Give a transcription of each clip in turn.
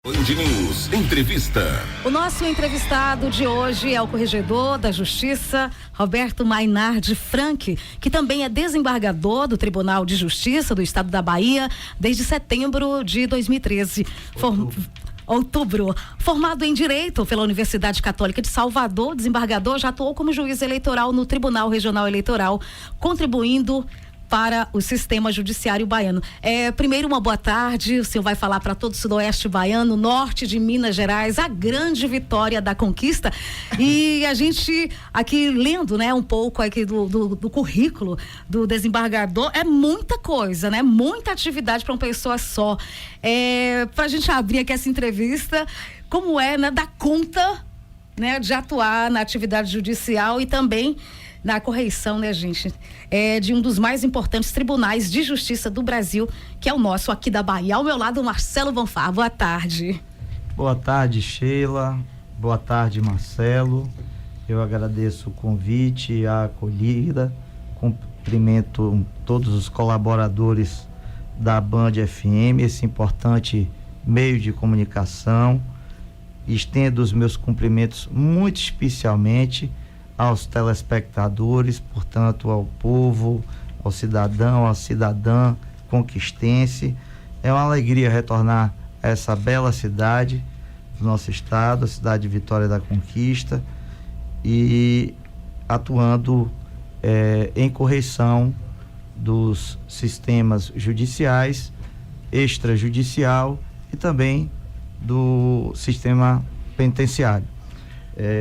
Band News Entrevista. O nosso entrevistado de hoje é o corregedor da Justiça, Roberto Mainardi Franck, que também é desembargador do Tribunal de Justiça do Estado da Bahia desde setembro de 2013. Outubro. Formado em Direito pela Universidade Católica de Salvador, desembargador já atuou como juiz eleitoral no Tribunal Regional Eleitoral, contribuindo para o sistema judiciário baiano. Primeiro, uma boa tarde. O senhor vai falar para todo o sudoeste baiano, norte de Minas Gerais, a grande vitória da conquista. E a gente aqui lendo, né, um pouco aqui do currículo do desembargador, é muita coisa, né? Muita atividade para uma pessoa só. Para a gente abrir aqui essa entrevista, como é, né, dar conta, né, de atuar na atividade judicial e também na correição, né, gente, de um dos mais importantes tribunais de justiça do Brasil, que é o nosso aqui da Bahia. Ao meu lado, Marcelo Bonfá. Boa tarde. Boa tarde, Sheila. Boa tarde, Marcelo. Eu agradeço o convite, a acolhida. Cumprimento todos os colaboradores da Band FM, esse importante meio de comunicação. Estendo os meus cumprimentos muito especialmente aos telespectadores, portanto, ao povo, ao cidadão, à cidadã conquistense. É uma alegria retornar a essa bela cidade do nosso estado, a cidade de Vitória da Conquista, e atuando em correção dos sistemas judiciais, extrajudicial e também do sistema penitenciário.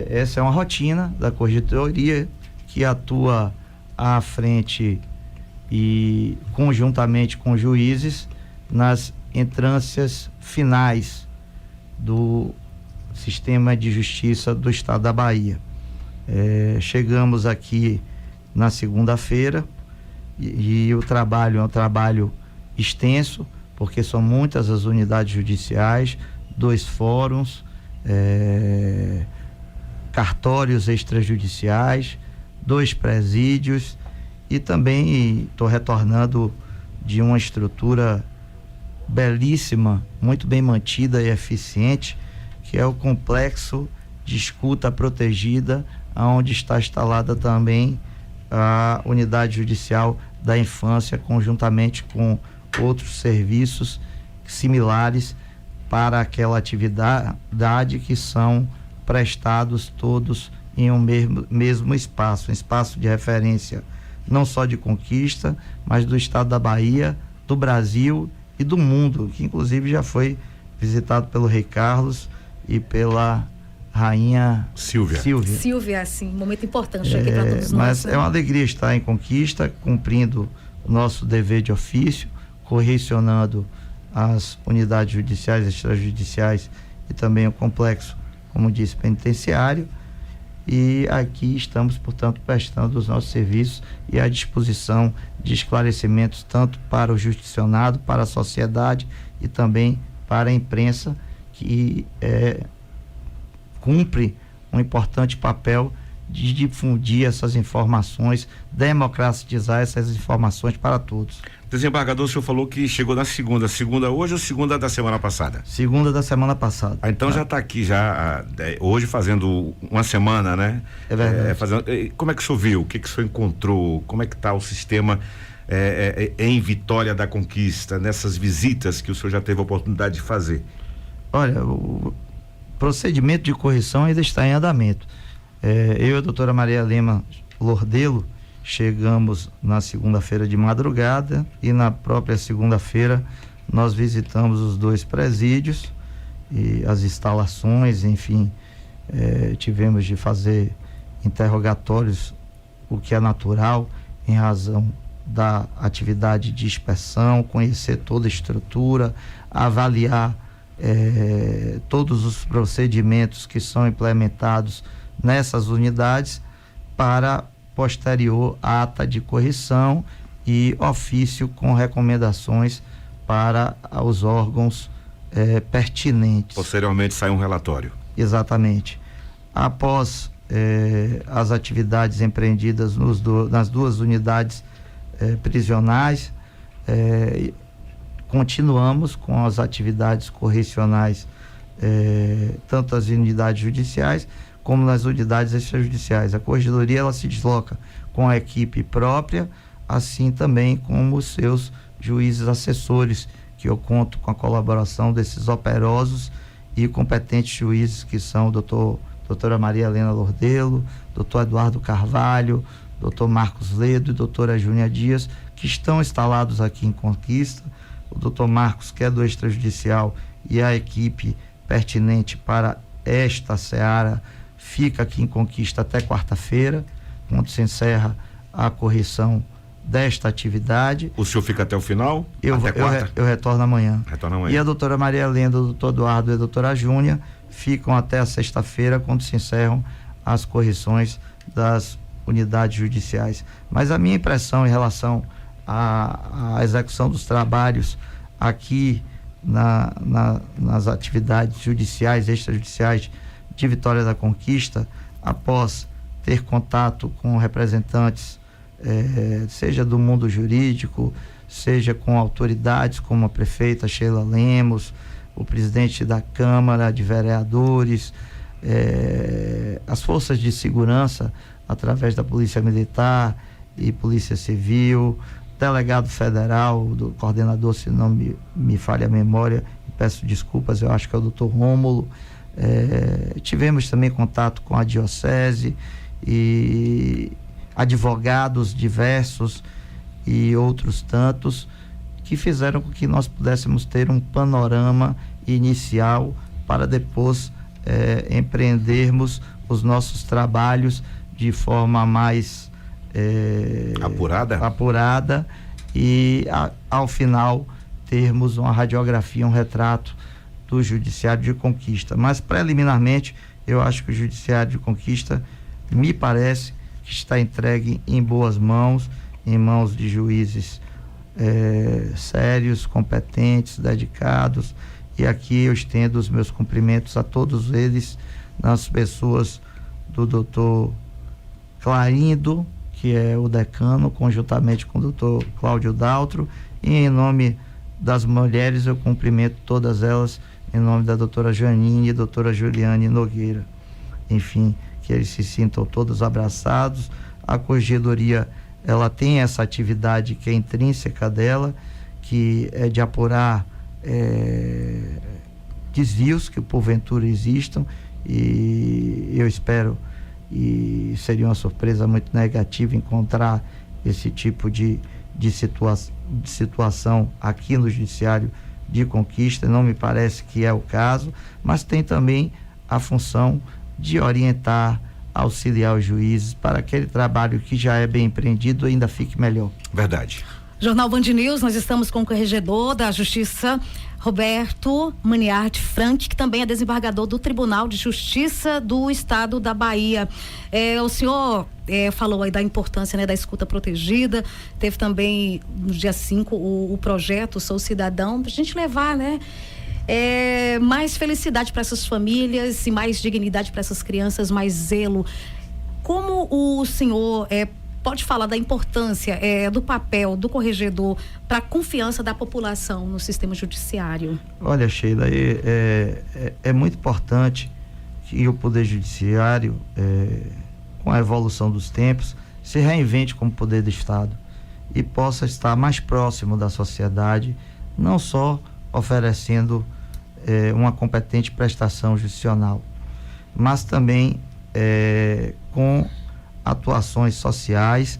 Essa é uma rotina da corregedoria que atua à frente e conjuntamente com juízes nas entrâncias finais do sistema de justiça do estado da Bahia. Chegamos aqui na segunda-feira e o trabalho é um trabalho extenso, porque são muitas as unidades judiciais, 2 fóruns, cartórios extrajudiciais, 2 presídios, e também estou retornando de uma estrutura belíssima, muito bem mantida e eficiente, que é o complexo de escuta protegida, onde está instalada também a unidade judicial da infância, conjuntamente com outros serviços similares para aquela atividade que são prestados todos em um mesmo espaço, um espaço de referência não só de conquista, mas do estado da Bahia, do Brasil e do mundo, que inclusive já foi visitado pelo Rei Carlos e pela Rainha Silvia, sim, momento importante aqui para todos nós. Mas é uma alegria estar em Conquista, cumprindo o nosso dever de ofício, correcionando as unidades judiciais, extrajudiciais e também o complexo, como disse, penitenciário, e aqui estamos, portanto, prestando os nossos serviços e à disposição de esclarecimentos tanto para o justicionado, para a sociedade e também para a imprensa, que cumpre um importante papel de difundir essas informações, democratizar essas informações para todos. Desembargador, o senhor falou que chegou na segunda hoje ou segunda da semana passada? Segunda da semana passada. Então já está aqui hoje fazendo uma semana, né? É verdade. Como é que o senhor viu? O que o senhor encontrou? Como é que está o sistema em Vitória da Conquista, nessas visitas que o senhor já teve a oportunidade de fazer? Olha, o procedimento de correção ainda está em andamento. Eu e a doutora Maria Lema Lordelo chegamos na segunda-feira de madrugada e na própria segunda-feira nós visitamos os 2 presídios e as instalações, enfim, tivemos de fazer interrogatórios, o que é natural em razão da atividade de inspeção, conhecer toda a estrutura, avaliar todos os procedimentos que são implementados nessas unidades para posterior ata de correção e ofício com recomendações para os órgãos pertinentes. Posteriormente sai um relatório. Exatamente. Após as atividades empreendidas nas 2 unidades prisionais, continuamos com as atividades correcionais tanto nas unidades judiciais como nas unidades extrajudiciais. A corregedoria ela se desloca com a equipe própria, assim também como os seus juízes assessores, que eu conto com a colaboração desses operosos e competentes juízes, que são doutora Maria Helena Lordelo, doutor Eduardo Carvalho, doutor Marcos Ledo e doutora Júnia Dias, que estão instalados aqui em Conquista. O doutor Marcos, que é do extrajudicial, e a equipe pertinente para esta seara fica aqui em Conquista até quarta-feira, quando se encerra a correção desta atividade. O senhor fica até o final? Eu retorno amanhã. Retorno amanhã. E a doutora Maria Helena, o doutor Eduardo e a doutora Júnia ficam até a sexta-feira, quando se encerram as correções das unidades judiciais. Mas a minha impressão em relação à execução dos trabalhos aqui nas atividades judiciais, extrajudiciais de Vitória da Conquista, após ter contato com representantes, seja do mundo jurídico, seja com autoridades como a prefeita Sheila Lemos, o presidente da Câmara de Vereadores, as forças de segurança, através da Polícia Militar e Polícia Civil, delegado federal, do coordenador, se não me falha a memória, peço desculpas, eu acho que é o doutor Rômulo. Tivemos também contato com a diocese e advogados diversos e outros tantos, que fizeram com que nós pudéssemos ter um panorama inicial para depois empreendermos os nossos trabalhos de forma mais apurada e ao final termos uma radiografia, um retrato do Judiciário de Conquista. Mas preliminarmente eu acho que o Judiciário de Conquista me parece que está entregue em boas mãos, em mãos de juízes sérios, competentes, dedicados, e aqui eu estendo os meus cumprimentos a todos eles, nas pessoas do doutor Clarindo, que é o decano, conjuntamente com o doutor Cláudio Daltro, e em nome das mulheres eu cumprimento todas elas, em nome da doutora Janine e doutora Juliane Nogueira. Enfim, que eles se sintam todos abraçados. A corregedoria, ela tem essa atividade que é intrínseca dela, que é de apurar desvios que porventura existam, e eu espero, e seria uma surpresa muito negativa encontrar esse tipo de situação aqui no Judiciário de Conquista. Não me parece que é o caso, mas tem também a função de orientar, auxiliar os juízes para aquele trabalho que já é bem empreendido ainda fique melhor. Verdade. Jornal Band News, nós estamos com o corregedor da Justiça, Roberto Maniarte Frank, que também é desembargador do Tribunal de Justiça do Estado da Bahia. O senhor falou aí da importância, né, da escuta protegida. Teve também no dia 5 o projeto Sou Cidadão, pra gente levar, né, mais felicidade para essas famílias e mais dignidade para essas crianças, mais zelo. Como o senhor pode falar da importância do papel do corregedor para a confiança da população no sistema judiciário? Olha, Sheila, é muito importante que o Poder Judiciário, com a evolução dos tempos, se reinvente como poder do Estado e possa estar mais próximo da sociedade, não só oferecendo uma competente prestação jurisdicional, mas também com atuações sociais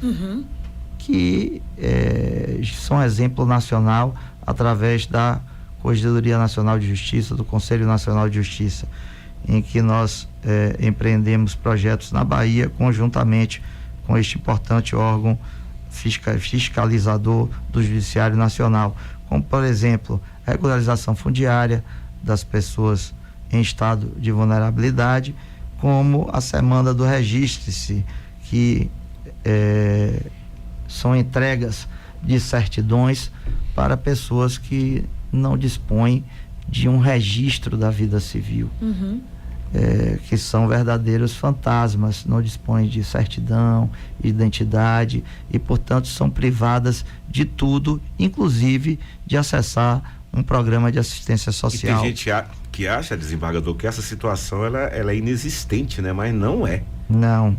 que são exemplo nacional através da Corregedoria Nacional de Justiça, do Conselho Nacional de Justiça, em que nós empreendemos projetos na Bahia conjuntamente com este importante órgão fiscalizador do Judiciário Nacional, como por exemplo regularização fundiária das pessoas em estado de vulnerabilidade, como a semana do Registre-se, que são entregas de certidões para pessoas que não dispõem de um registro da vida civil, que são verdadeiros fantasmas, não dispõem de certidão, identidade e, portanto, são privadas de tudo, inclusive de acessar um programa de assistência E social. tem gente que acha, desembargador, que essa situação ela é inexistente, né? Mas não é. Não.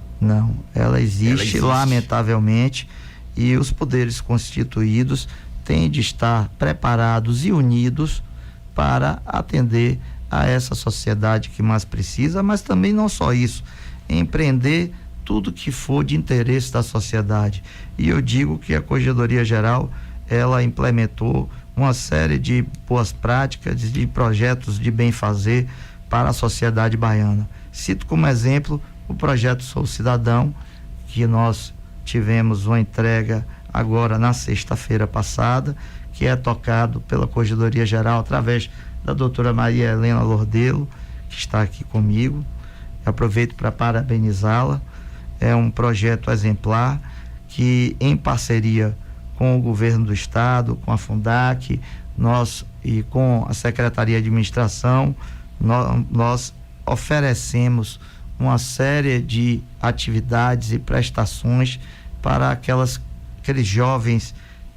Ela existe, lamentavelmente, e os poderes constituídos têm de estar preparados e unidos para atender a essa sociedade que mais precisa, mas também não só isso, empreender tudo que for de interesse da sociedade. E eu digo que a Corregedoria Geral, ela implementou uma série de boas práticas, de projetos de bem-fazer para a sociedade baiana. Cito como exemplo o projeto Sou Cidadão, que nós tivemos uma entrega agora na sexta-feira passada, que é tocado pela Corregedoria Geral através da doutora Maria Helena Lordelo, que está aqui comigo. Aproveito para parabenizá-la. É um projeto exemplar que, em parceria com o governo do estado, com a Fundac, nós e com a Secretaria de Administração, nós oferecemos uma série de atividades e prestações para aqueles jovens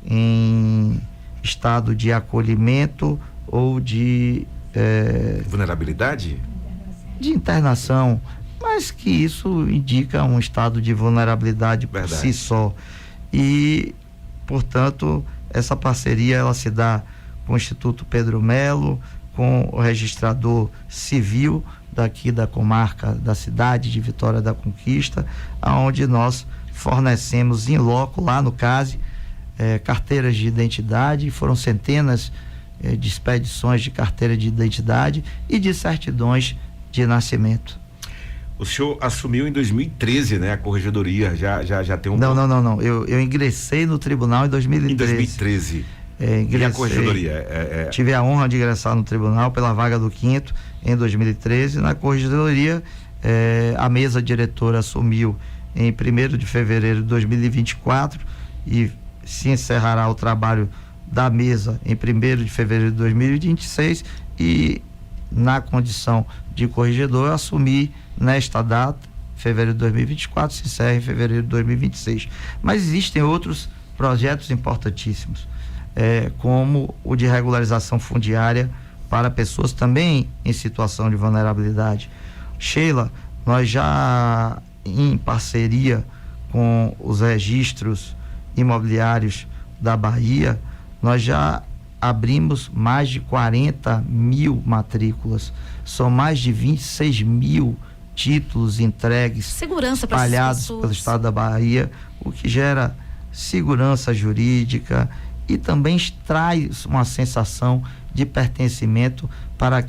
em estado de acolhimento ou de vulnerabilidade? De internação, mas que isso indica um estado de vulnerabilidade por si só. E, portanto, essa parceria ela se dá com o Instituto Pedro Melo, com o registrador civil daqui da comarca da cidade de Vitória da Conquista, aonde nós fornecemos in loco, lá no CASE, carteiras de identidade. Foram centenas de expedições de carteira de identidade e de certidões de nascimento. O senhor assumiu em 2013, né? A corregedoria já tem um... Não. Eu ingressei no tribunal em 2013. Em 2013. E a corregedoria? Tive a honra de ingressar no tribunal pela vaga do 5º em 2013. Na corregedoria, a mesa diretora assumiu em 1º de fevereiro de 2024 e se encerrará o trabalho da mesa em 1º de fevereiro de 2026, e na condição de corregedor eu assumi nesta data, fevereiro de 2024, se encerra em fevereiro de 2026. Mas existem outros projetos importantíssimos, como o de regularização fundiária para pessoas também em situação de vulnerabilidade. Sheila, nós já, em parceria com os registros imobiliários da Bahia, nós já abrimos mais de 40 mil matrículas, são mais de 26 mil títulos entregues, segurança espalhados pelo estado da Bahia, o que gera segurança jurídica e também traz uma sensação de pertencimento para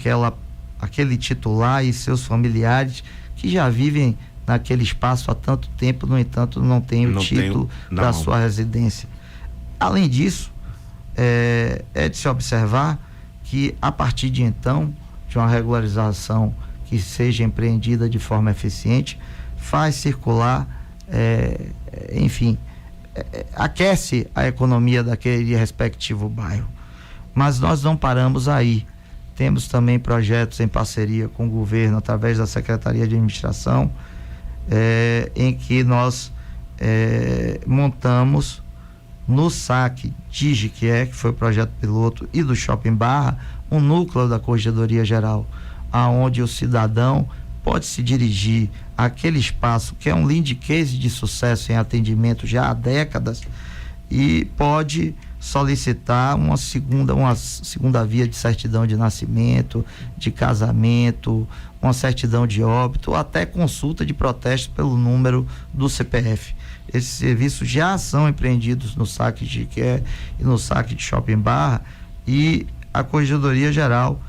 aquele titular e seus familiares que já vivem naquele espaço há tanto tempo, no entanto não tem o título da sua residência. Além disso, é de se observar que a partir de então, de uma regularização que seja empreendida de forma eficiente, faz circular, aquece a economia daquele respectivo bairro. Mas nós não paramos aí. Temos também projetos em parceria com o governo, através da Secretaria de Administração, em que nós montamos no SAC Digi, que foi o projeto piloto, e do Shopping Barra, um núcleo da Corregedoria Geral, aonde o cidadão pode se dirigir àquele espaço que é um lead case de sucesso em atendimento já há décadas, e pode solicitar uma segunda via de certidão de nascimento, de casamento, uma certidão de óbito, ou até consulta de protesto pelo número do CPF. Esses serviços já são empreendidos no SAC de Iqué e no SAC de Shopping Barra, e a Corregedoria Geral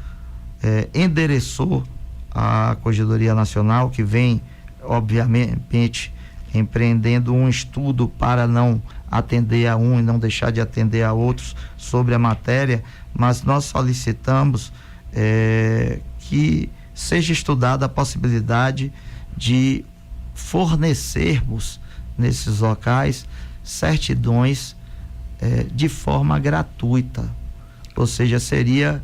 endereçou a Corregedoria Nacional, que vem, obviamente, empreendendo um estudo para não atender a um e não deixar de atender a outros sobre a matéria, mas nós solicitamos que seja estudada a possibilidade de fornecermos nesses locais certidões de forma gratuita, ou seja, seria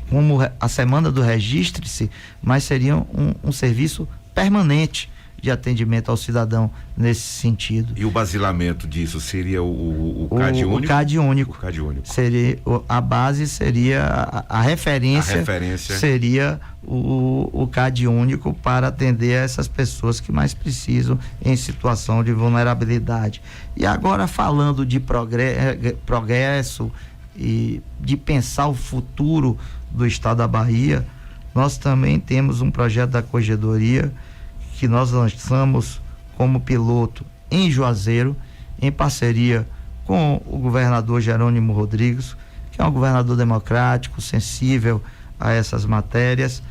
como a semana do registre-se, mas seria um serviço permanente de atendimento ao cidadão nesse sentido. E o basilamento disso seria o CAD único? O CAD único. O CAD único. Seria, a base seria a referência. A referência seria o CAD único para atender a essas pessoas que mais precisam em situação de vulnerabilidade. E agora, falando de progresso e de pensar o futuro do estado da Bahia, nós também temos um projeto da Corregedoria que nós lançamos como piloto em Juazeiro, em parceria com o governador Jerônimo Rodrigues, que é um governador democrático, sensível a essas matérias,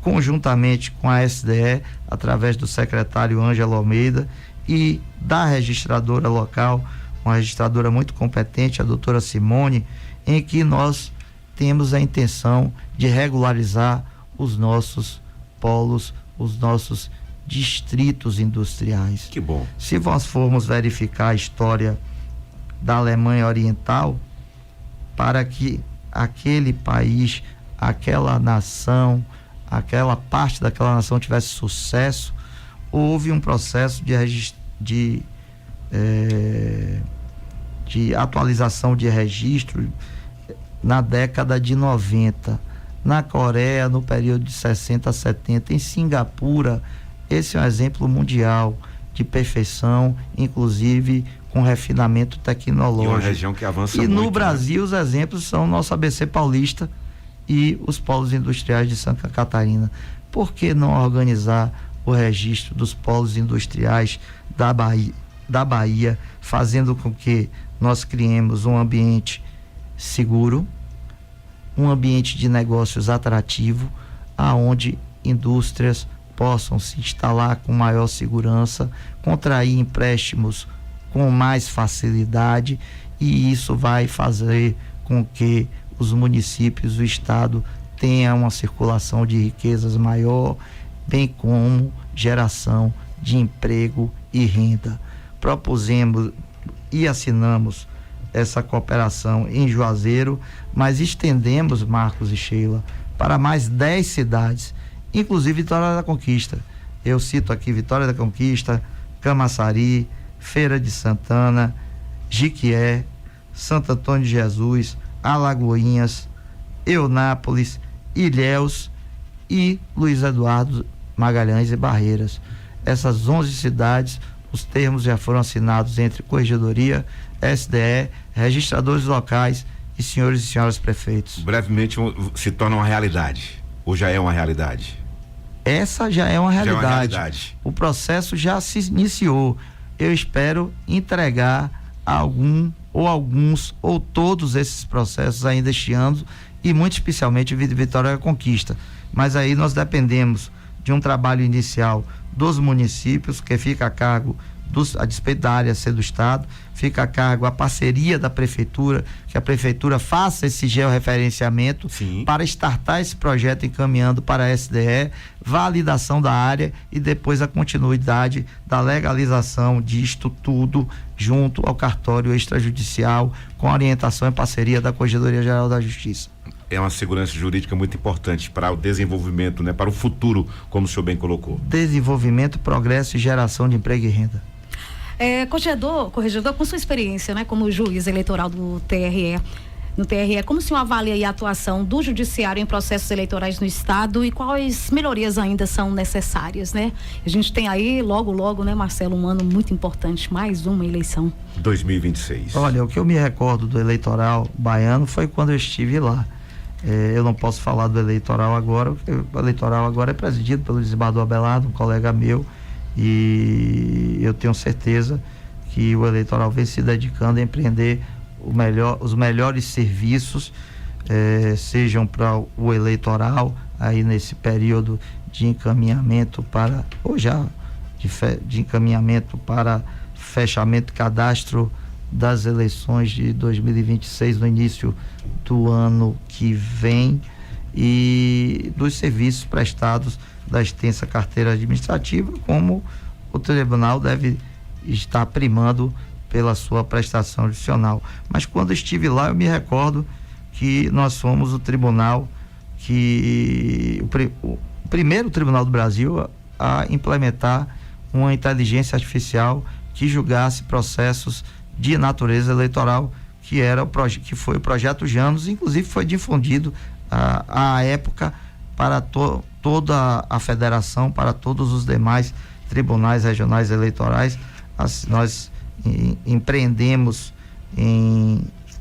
conjuntamente com a SDE, através do secretário Ângelo Almeida e da registradora local, uma registradora muito competente, a doutora Simone, em que nós temos a intenção de regularizar os nossos polos, os nossos distritos industriais. Que bom. Se nós formos verificar a história da Alemanha Oriental, para que aquele país, aquela nação, aquela parte daquela nação tivesse sucesso, houve um processo de atualização de registro na década de 90, na Coreia no período de 60 a 70, em Singapura. Esse é um exemplo mundial de perfeição, inclusive com refinamento tecnológico. E uma região que avança muito. E no Brasil, né? Os exemplos são o nosso ABC Paulista e os polos industriais de Santa Catarina. Por que não organizar o registro dos polos industriais da Bahia, fazendo com que nós criemos um ambiente seguro, um ambiente de negócios atrativo, aonde indústrias possam se instalar com maior segurança, contrair empréstimos com mais facilidade, e isso vai fazer com que os municípios, o estado tenha uma circulação de riquezas maior, bem como geração de emprego e renda. Propusemos e assinamos essa cooperação em Juazeiro, mas estendemos, Marcos e Sheila, para mais 10 cidades, inclusive Vitória da Conquista. Eu cito aqui Vitória da Conquista, Camaçari, Feira de Santana, Jiquié, Santo Antônio de Jesus, Alagoinhas, Eunápolis, Ilhéus e Luiz Eduardo Magalhães e Barreiras. Essas 11 cidades, os termos já foram assinados entre Corregedoria, SDE, registradores locais e senhores e senhoras prefeitos. Brevemente se torna uma realidade, ou já é uma realidade? Essa já é uma realidade. Já é uma realidade. O processo já se iniciou. Eu espero entregar alguns ou todos esses processos ainda este ano, e muito especialmente Vitória da Conquista. Mas aí nós dependemos de um trabalho inicial dos municípios, que fica a cargo a despeito da área ser do estado, fica a cargo a parceria da prefeitura, que a prefeitura faça esse georreferenciamento. Sim. Para startar esse projeto, encaminhando para a SDE, validação da área e depois a continuidade da legalização disto tudo junto ao cartório extrajudicial, com orientação e parceria da Corregedoria Geral da Justiça. É uma segurança jurídica muito importante para o desenvolvimento, né? Para o futuro, como o senhor bem colocou. Desenvolvimento, progresso e geração de emprego e renda. Corregedor, com sua experiência, né, como juiz eleitoral do TRE, como o senhor avalia a atuação do judiciário em processos eleitorais no estado e quais melhorias ainda são necessárias, né? A gente tem aí logo, né, Marcelo, um ano muito importante, mais uma eleição. 2026. Olha, o que eu me recordo do eleitoral baiano foi quando eu estive lá. Eu não posso falar do eleitoral agora, porque o eleitoral agora é presidido pelo desembargador Abelardo, um colega meu, e eu tenho certeza que o eleitoral vem se dedicando a empreender os melhores serviços, sejam para o eleitoral, aí nesse período de encaminhamento para, ou já de encaminhamento para fechamento cadastro das eleições de 2026 no início do ano que vem, e dos serviços prestados da extensa carteira administrativa, como o tribunal deve estar primando pela sua prestação adicional. Mas quando estive lá, eu me recordo que nós fomos o tribunal o primeiro tribunal do Brasil a implementar uma inteligência artificial que julgasse processos de natureza eleitoral, que foi o projeto Janus, inclusive foi difundido à época para toda a federação, para todos os demais tribunais regionais eleitorais. Nós empreendemos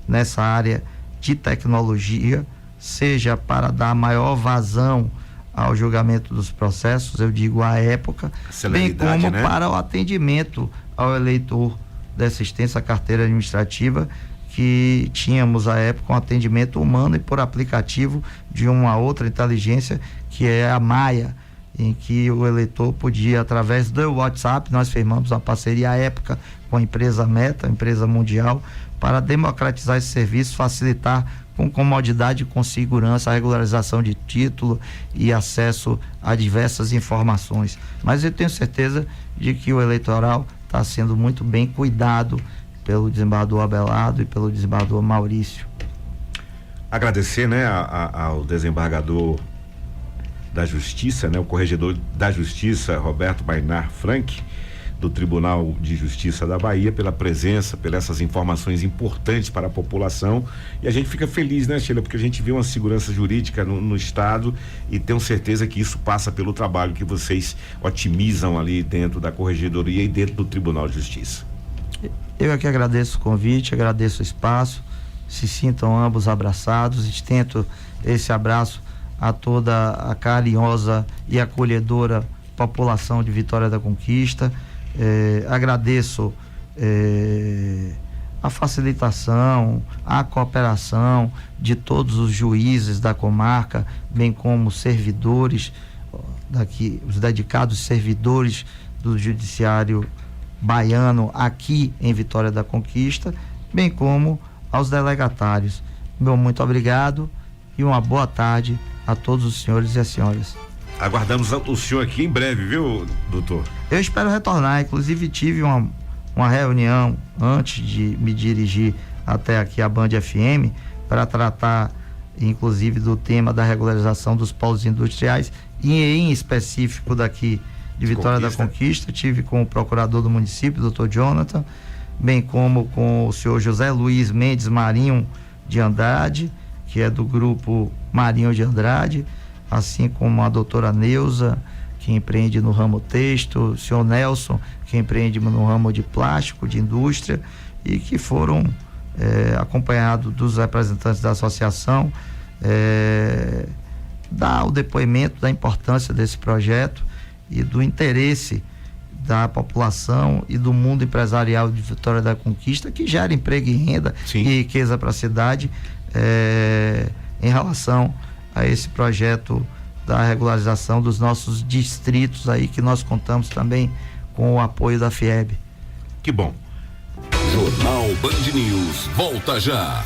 nessa área de tecnologia, seja para dar maior vazão ao julgamento dos processos, eu digo à época, bem como, né, para o atendimento ao eleitor dessa extensa carteira administrativa, que tínhamos à época um atendimento humano e por aplicativo de uma outra inteligência, que é a Maia, em que o eleitor podia, através do WhatsApp, nós firmamos uma parceria à época com a empresa Meta, a empresa mundial, para democratizar esse serviço, facilitar com comodidade e com segurança a regularização de título e acesso a diversas informações. Mas eu tenho certeza de que o eleitoral está sendo muito bem cuidado pelo desembargador Abelardo e pelo desembargador Maurício. Agradecer, né, ao desembargador da Justiça, né, o corregedor da Justiça, Roberto Mainar Frank, do Tribunal de Justiça da Bahia, pela presença, pelas essas informações importantes para a população. E a gente fica feliz, né, Sheila, porque a gente vê uma segurança jurídica no estado, e tenho certeza que isso passa pelo trabalho que vocês otimizam ali dentro da corregedoria e dentro do Tribunal de Justiça. Eu aqui agradeço o convite, agradeço o espaço, se sintam ambos abraçados, estendo esse abraço a toda a carinhosa e acolhedora população de Vitória da Conquista. Agradeço a facilitação, a cooperação de todos os juízes da comarca, bem como servidores daqui, os dedicados servidores do Judiciário baiano aqui em Vitória da Conquista, bem como aos delegatários. Meu muito obrigado e uma boa tarde a todos os senhores e as senhoras. Aguardamos o senhor aqui em breve, viu, doutor? Eu espero retornar. Inclusive tive uma reunião antes de me dirigir até aqui a Band FM para tratar inclusive do tema da regularização dos polos industriais, e em específico daqui de Vitória da Conquista. Tive com o procurador do município, doutor Jonathan, bem como com o senhor José Luiz Mendes Marinho de Andrade, que é do grupo Marinho de Andrade, assim como a doutora Neuza, que empreende no ramo têxtil, o senhor Nelson, que empreende no ramo de plástico, de indústria, e que foram acompanhados dos representantes da associação, dar o depoimento da importância desse projeto e do interesse da população e do mundo empresarial de Vitória da Conquista, que gera emprego e renda, sim, e riqueza para a cidade, em relação a esse projeto da regularização dos nossos distritos aí, que nós contamos também com o apoio da FIEB. Que bom. Jornal Band News volta já.